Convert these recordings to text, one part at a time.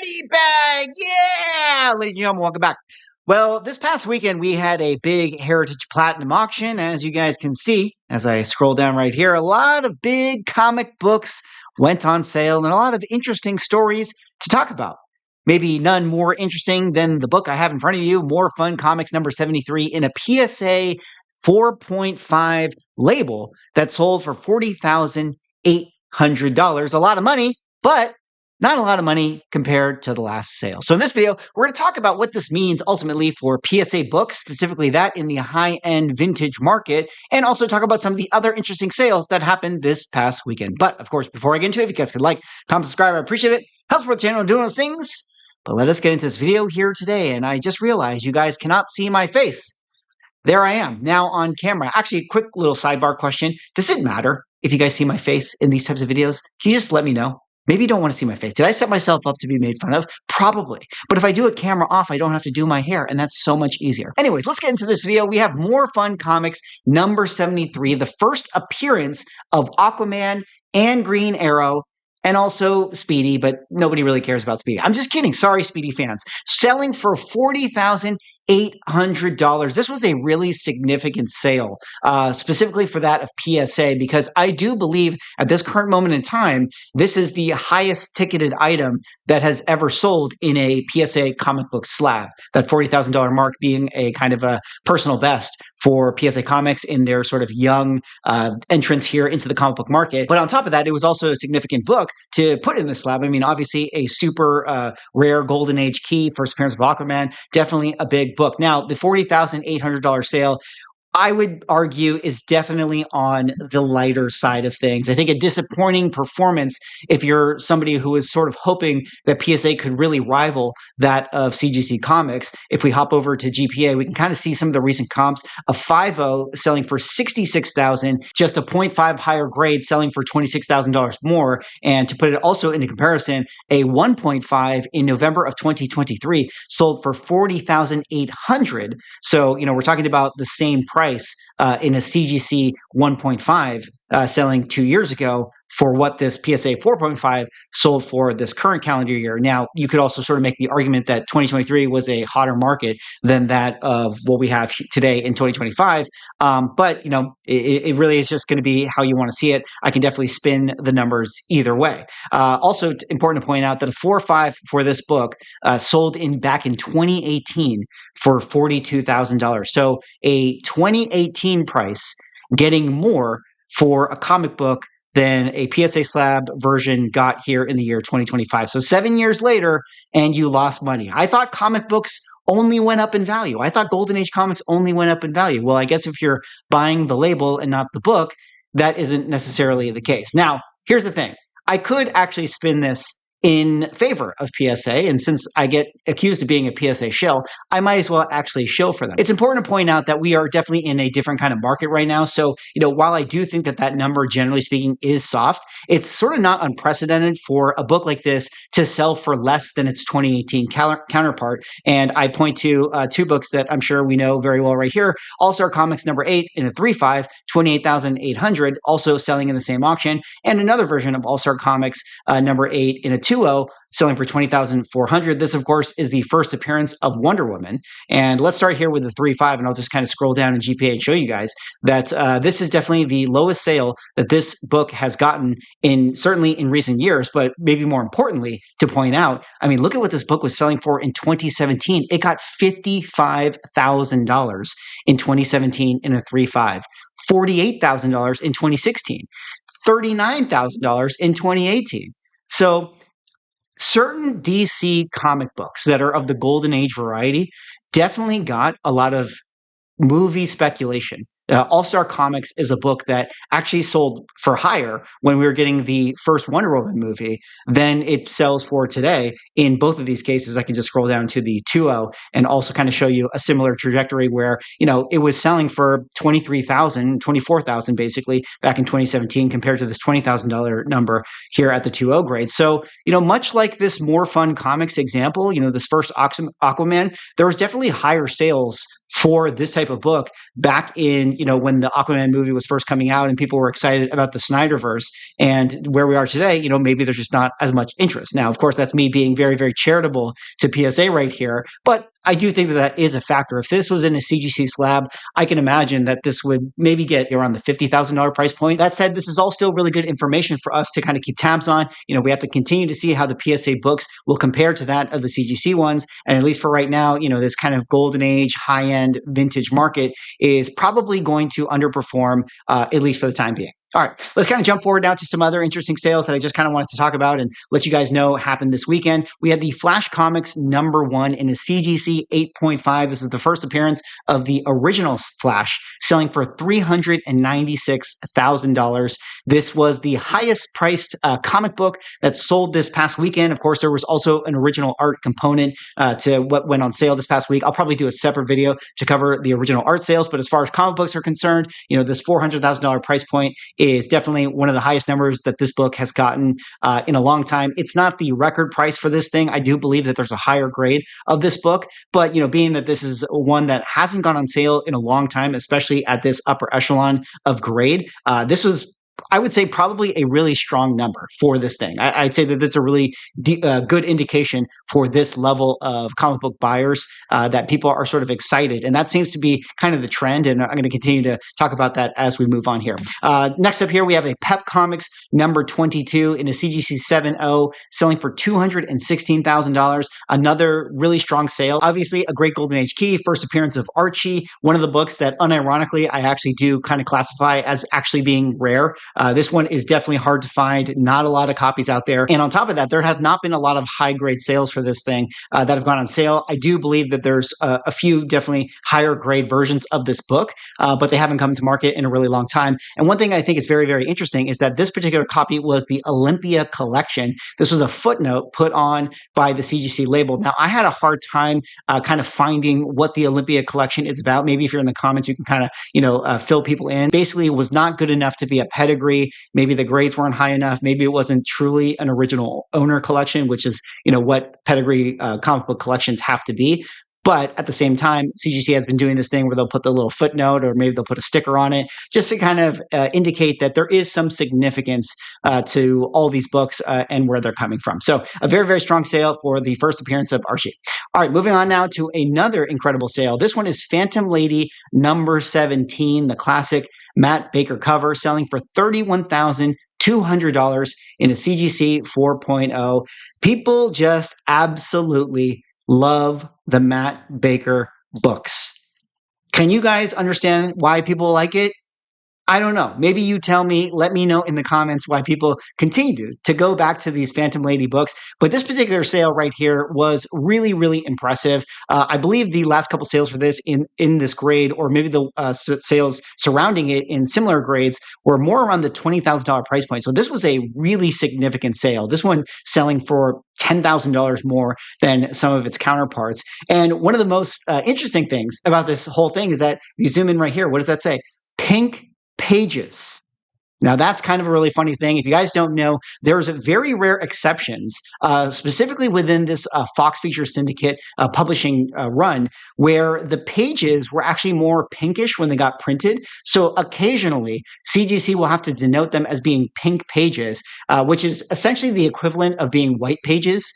goodie bag. Yeah, ladies and gentlemen, welcome back. Well, this past weekend, we had a big Heritage Platinum auction. As you guys can see, as I scroll down right here, a lot of big comic books went on sale and a lot of interesting stories to talk about. Maybe none more interesting than the book I have in front of you, More Fun Comics number 73, in a PSA 4.5 label that sold for $40,800. A lot of money, but not a lot of money compared to the last sale. So in this video, we're going to talk about what this means ultimately for PSA books, specifically that in the high-end vintage market, and also talk about some of the other interesting sales that happened this past weekend. But of course, before I get into it, if you guys could like, comment, subscribe, I appreciate it. Helps support the channel doing those things. But let us get into this video here today. And I just realized you guys cannot see my face. There I am now on camera. Actually, a quick little sidebar question. Does it matter if you guys see my face in these types of videos? Can you just let me know? Maybe you don't want to see my face. Did I set myself up to be made fun of? Probably. But if I do a camera off, I don't have to do my hair, and that's so much easier. Anyways, let's get into this video. We have More Fun Comics number 73, the first appearance of Aquaman and Green Arrow, and also Speedy, but nobody really cares about Speedy. I'm just kidding. Sorry, Speedy fans. Selling for $40,800. This was a really significant sale, specifically for that of PSA, because I do believe at this current moment in time, this is the highest ticketed item that has ever sold in a PSA comic book slab. That $40,000 mark being a kind of a personal best for PSA Comics in their sort of young entrance here into the comic book market. But on top of that, it was also a significant book to put in the slab. I mean, obviously a super rare golden age key, first appearance of Aquaman, definitely a big book. Now, the $40,800 sale, I would argue, is definitely on the lighter side of things. I think a disappointing performance if you're somebody who is sort of hoping that PSA could really rival that of CGC Comics. If we hop over to GPA, we can kind of see some of the recent comps. A 5.0 selling for $66,000, just a 0.5 higher grade selling for $26,000 more. And to put it also into comparison, a 1.5 in November of 2023 sold for $40,800. So, we're talking about the same price in a CGC 1.5 selling 2 years ago for what this PSA 4.5 sold for this current calendar year. Now, you could also sort of make the argument that 2023 was a hotter market than that of what we have today in 2025. But, it really is just going to be how you want to see it. I can definitely spin the numbers either way. Also important to point out that a 4.5 for this book sold back in 2018 for $42,000. So a 2018 price getting more for a comic book than a PSA slab version got here in the year 2025. So 7 years later, and you lost money. I thought comic books only went up in value. I thought Golden Age comics only went up in value. Well, I guess if you're buying the label and not the book, that isn't necessarily the case. Now, here's the thing. I could actually spin this in favor of PSA. And since I get accused of being a PSA shill, I might as well actually shill for them. It's important to point out that we are definitely in a different kind of market right now. So, while I do think that number, generally speaking, is soft, it's sort of not unprecedented for a book like this to sell for less than its 2018 counterpart. And I point to two books that I'm sure we know very well right here. All-Star Comics number 8 in a 3.5, $28,800, also selling in the same auction. And another version of All-Star Comics number 8 in a 2.0, selling for $20,400. This, of course, is the first appearance of Wonder Woman. And let's start here with the 3.5, and I'll just kind of scroll down in GPA and show you guys that this is definitely the lowest sale that this book has gotten certainly in recent years, but maybe more importantly to point out, I mean, look at what this book was selling for in 2017. It got $55,000 in 2017 in a 3.5, $48,000 in 2016, $39,000 in 2018. So certain DC comic books that are of the Golden Age variety definitely got a lot of movie speculation. All-Star Comics is a book that actually sold for higher when we were getting the first Wonder Woman movie than it sells for today. In both of these cases, I can just scroll down to the 2.0 and also kind of show you a similar trajectory where, it was selling for $23,000, $24,000 basically back in 2017 compared to this $20,000 number here at the 2.0 grade. So, much like this More Fun Comics example, this first Aquaman, there was definitely higher sales for this type of book back in, when the Aquaman movie was first coming out and people were excited about the Snyderverse. And where we are today, maybe there's just not as much interest. Now, of course, that's me being very, very charitable to PSA right here, but I do think that that is a factor. If this was in a CGC slab, I can imagine that this would maybe get around the $50,000 price point. That said, this is all still really good information for us to kind of keep tabs on. We have to continue to see how the PSA books will compare to that of the CGC ones. And at least for right now, this kind of golden age, high-end vintage market is probably going to underperform, at least for the time being. All right, let's kind of jump forward now to some other interesting sales that I just kind of wanted to talk about and let you guys know happened this weekend. We had the Flash Comics #1 in a CGC 8.5. This is the first appearance of the original Flash, selling for $396,000. This was the highest priced comic book that sold this past weekend. Of course, there was also an original art component to what went on sale this past week. I'll probably do a separate video to cover the original art sales, but as far as comic books are concerned, this $400,000 price point is definitely one of the highest numbers that this book has gotten in a long time. It's not the record price for this thing. I do believe that there's a higher grade of this book, but being that this is one that hasn't gone on sale in a long time, especially at this upper echelon of grade, this was, I would say, probably a really strong number for this thing. I'd say that that's a really good indication for this level of comic book buyers that people are sort of excited. And that seems to be kind of the trend. And I'm going to continue to talk about that as we move on here. Next up here, we have a Pep Comics #22 in a CGC 7.0 selling for $216,000. Another really strong sale. Obviously, a great golden age key. First appearance of Archie, one of the books that unironically I actually do kind of classify as actually being rare. This one is definitely hard to find, not a lot of copies out there. And on top of that, there have not been a lot of high grade sales for this thing that have gone on sale. I do believe that there's a few definitely higher grade versions of this book, but they haven't come to market in a really long time. And one thing I think is very, very interesting is that this particular copy was the Olympia collection. This was a footnote put on by the CGC label. Now, I had a hard time kind of finding what the Olympia collection is about. Maybe if you're in the comments, you can kind of, fill people in. Basically, it was not good enough to be a pedigree. Maybe the grades weren't high enough. Maybe it wasn't truly an original owner collection, which is, what pedigree comic book collections have to be. But at the same time, CGC has been doing this thing where they'll put the little footnote or maybe they'll put a sticker on it just to kind of indicate that there is some significance to all these books and where they're coming from. So a very, very strong sale for the first appearance of Archie. All right, moving on now to another incredible sale. This one is Phantom Lady #17, the classic Matt Baker cover, selling for $31,200 in a CGC 4.0. People just absolutely love the Matt Baker books. Can you guys understand why people like it? I don't know. Maybe you tell me, let me know in the comments why people continue to go back to these Phantom Lady books. But this particular sale right here was really, really impressive. I believe the last couple sales for this in this grade, or maybe the sales surrounding it in similar grades, were more around the $20,000 price point. So this was a really significant sale. This one selling for $10,000 more than some of its counterparts. And one of the most interesting things about this whole thing is that if you zoom in right here, what does that say? Pink pages. Now, that's kind of a really funny thing. If you guys don't know, there's very rare exceptions, specifically within this Fox Features Syndicate publishing run, where the pages were actually more pinkish when they got printed. So occasionally, CGC will have to denote them as being pink pages, which is essentially the equivalent of being white pages.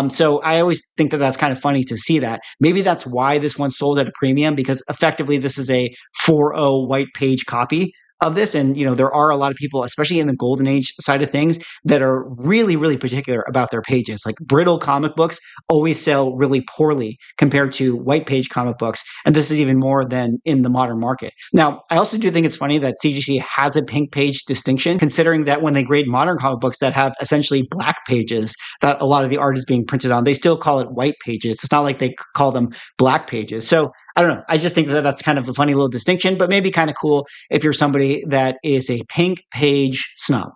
So I always think that that's kind of funny to see that. Maybe that's why this one sold at a premium, because effectively this is a 4.0 white page copy of this. And, there are a lot of people, especially in the golden age side of things, that are really, really particular about their pages. Like brittle comic books always sell really poorly compared to white page comic books. And this is even more than in the modern market. Now, I also do think it's funny that CGC has a pink page distinction, considering that when they grade modern comic books that have essentially black pages that a lot of the art is being printed on, they still call it white pages. It's not like they call them black pages. So I don't know. I just think that that's kind of a funny little distinction, but maybe kind of cool if you're somebody that is a pink page snob.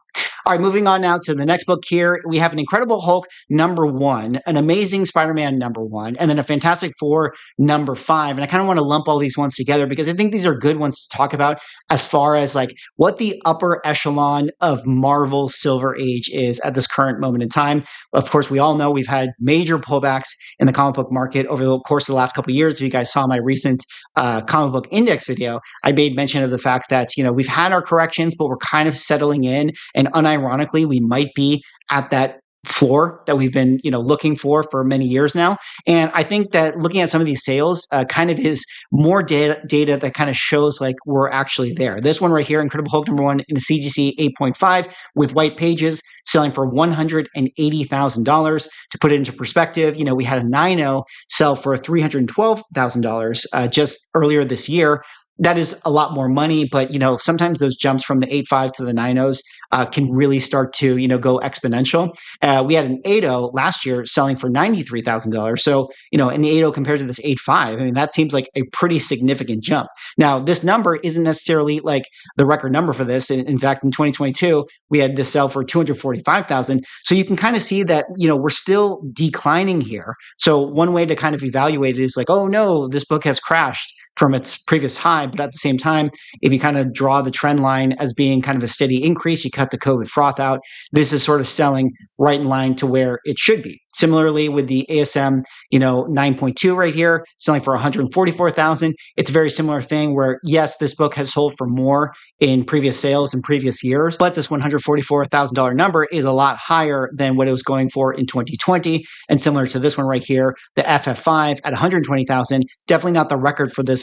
All right, moving on now to the next book here. We have an Incredible Hulk #1, an Amazing Spider-Man #1, and then a Fantastic Four #5. And I kind of want to lump all these ones together because I think these are good ones to talk about as far as like what the upper echelon of Marvel Silver Age is at this current moment in time. Of course, we all know we've had major pullbacks in the comic book market over the course of the last couple of years. If you guys saw my recent comic book index video, I made mention of the fact that, we've had our corrections, but we're kind of settling in. And unironically, we might be at that floor that we've been, looking for many years now. And I think that looking at some of these sales kind of is more data that kind of shows like we're actually there. This one right here, Incredible Hulk #1 in a CGC 8.5 with white pages, selling for $180,000. To put it into perspective, we had a 9.0 sell for $312,000 just earlier this year. That is a lot more money, but sometimes those jumps from the 8.5 to the 9.0s can really start to go exponential. We had an 8.0 last year selling for $93,000. So an 8.0 compared to this 8.5, I mean that seems like a pretty significant jump. Now this number isn't necessarily like the record number for this. In fact, in 2022 we had this sell for $245,000. So you can kind of see that we're still declining here. So one way to kind of evaluate it is like, oh no, this book has crashed from its previous high. But at the same time, if you kind of draw the trend line as being kind of a steady increase, you cut the COVID froth out, this is sort of selling right in line to where it should be. Similarly, with the ASM, 9.2 right here, selling for $144,000. It's a very similar thing where, yes, this book has sold for more in previous sales in previous years, but this $144,000 number is a lot higher than what it was going for in 2020. And similar to this one right here, the FF5 at $120,000, definitely not the record for this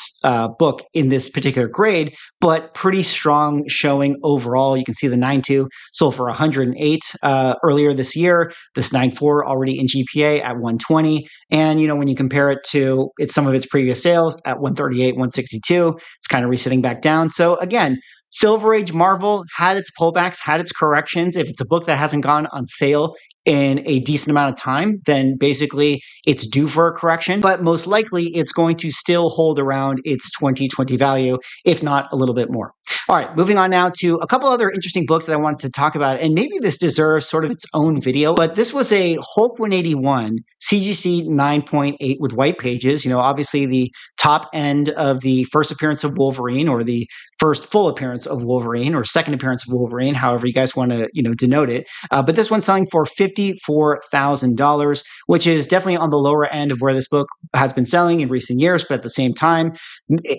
book in this particular grade, but pretty strong showing overall. You can see the 9.2 sold for $108 earlier this year. This 9.4 already in GPA at $120. And, when you compare it to some of its previous sales at $138, $162, it's kind of resetting back down. So again, Silver Age Marvel had its pullbacks, had its corrections. If it's a book that hasn't gone on sale in a decent amount of time, then basically it's due for a correction. But most likely it's going to still hold around its 2020 value, if not a little bit more. All right, moving on now to a couple other interesting books that I wanted to talk about, and maybe this deserves sort of its own video, but this was a Hulk 181 CGC 9.8 with white pages. Obviously the top end of the first appearance of Wolverine, or the first full appearance of Wolverine, or second appearance of Wolverine, however you guys want to, denote it. But this one's selling for $54,000, which is definitely on the lower end of where this book has been selling in recent years. But at the same time,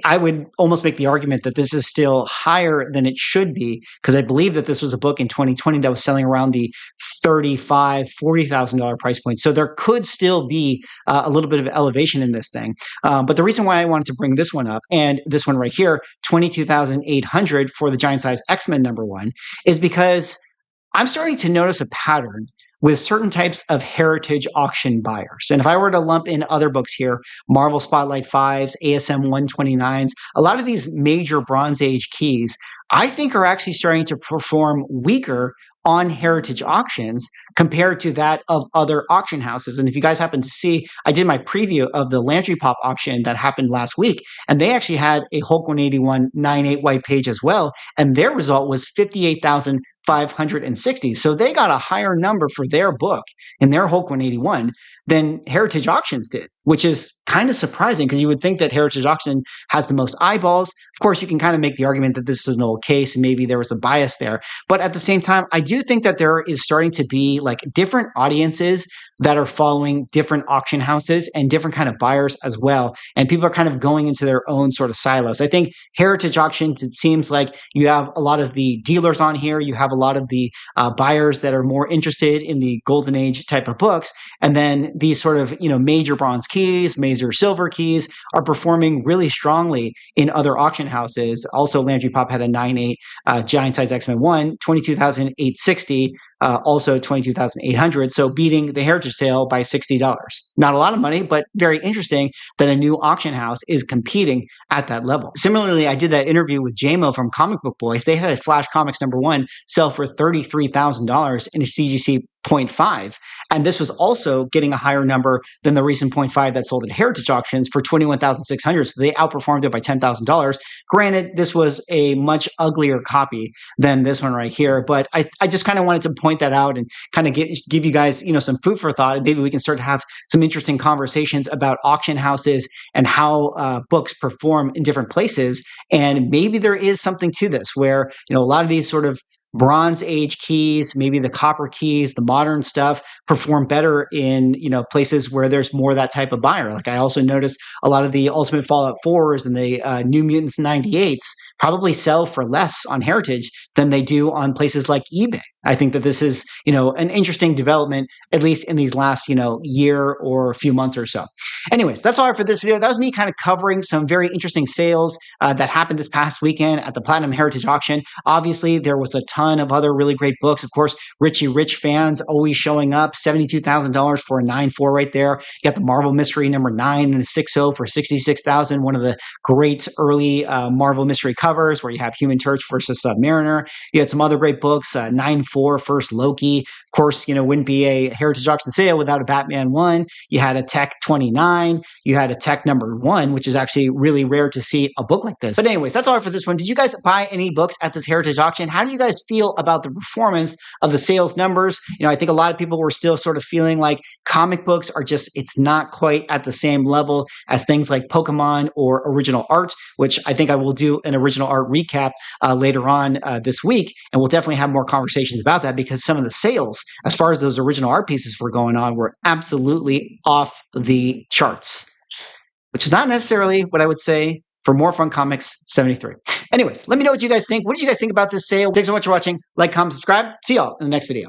I would almost make the argument that this is still higher than it should be, because I believe that this was a book in 2020 that was selling around the $35,000, $40,000 price point. So there could still be a little bit of elevation in this thing. But the reason why I wanted to bring this one up, and this one right here, $22,800 for the giant size X-Men #1, is because I'm starting to notice a pattern with certain types of heritage auction buyers. And if I were to lump in other books here, Marvel Spotlight 5s, ASM 129s, a lot of these major Bronze Age keys, I think are actually starting to perform weaker on heritage auctions compared to that of other auction houses. And if you guys happen to see, I did my preview of the Landry Pop auction that happened last week, and they actually had a Hulk 181 9.8 white page as well, and their result was 58,560. So they got a higher number for their book in their Hulk 181 than Heritage Auctions did, which is kind of surprising because you would think that Heritage Auction has the most eyeballs. Of course, you can kind of make the argument that this is an old case and maybe there was a bias there. But at the same time, I do think that there is starting to be like different audiences that are following different auction houses and different kind of buyers as well. And people are kind of going into their own sort of silos. I think Heritage Auctions, it seems like you have a lot of the dealers on here. You have a lot of the buyers that are more interested in the golden age type of books. And then these sort of, major bronze keys, major silver keys are performing really strongly in other auction houses. Also, Landry Pop had a 9.8 giant size X-Men 1, $22,860. also 22,800. So beating the Heritage sale by $60. Not a lot of money, but very interesting that a new auction house is competing at that level. Similarly, I did that interview with JMO from Comic Book Boys. They had a Flash Comics #1 sell for $33,000 in a CGC 0.5. And this was also getting a higher number than the recent 0.5 that sold at Heritage Auctions for $21,600. So they outperformed it by $10,000. Granted, this was a much uglier copy than this one right here, but I just kind of wanted to point that out and kind of give you guys, some food for thought. And maybe we can start to have some interesting conversations about auction houses and how books perform in different places. And maybe there is something to this where, a lot of these sort of Bronze Age keys, maybe the copper keys, the modern stuff perform better in, places where there's more of that type of buyer. Like I also noticed a lot of the Ultimate Fallout 4s and the New Mutants 98s probably sell for less on Heritage than they do on places like eBay. I think that this is, an interesting development, at least in these last, year or a few months or so. Anyways, that's all for this video. That was me kind of covering some very interesting sales that happened this past weekend at the Platinum Heritage Auction. Obviously, there was a ton of other really great books. Of course, Richie Rich fans always showing up. $72,000 for a 9.4 right there. You got the Marvel Mystery #9 and a 6.0 for $66,000. One of the great early Marvel Mystery covers where you have Human Torch versus Submariner. You had some other great books. 9.4 First Loki. Of course, wouldn't be a Heritage Auction sale without a Batman 1. You had a Tech 29. You had a Tech #1, which is actually really rare to see a book like this. But anyways, that's all for this one. Did you guys buy any books at this Heritage Auction? How do you guys feel about the performance of the sales numbers? I think a lot of people were still sort of feeling like comic books are just, it's not quite at the same level as things like Pokemon or original art, which I think I will do an original art recap later on this week. And we'll definitely have more conversations about that because some of the sales, as far as those original art pieces were going on, were absolutely off the charts, which is not necessarily what I would say for More Fun Comics 73. Anyways, let me know what you guys think. What did you guys think about this sale? Thanks so much for watching. Like, comment, subscribe. See y'all in the next video.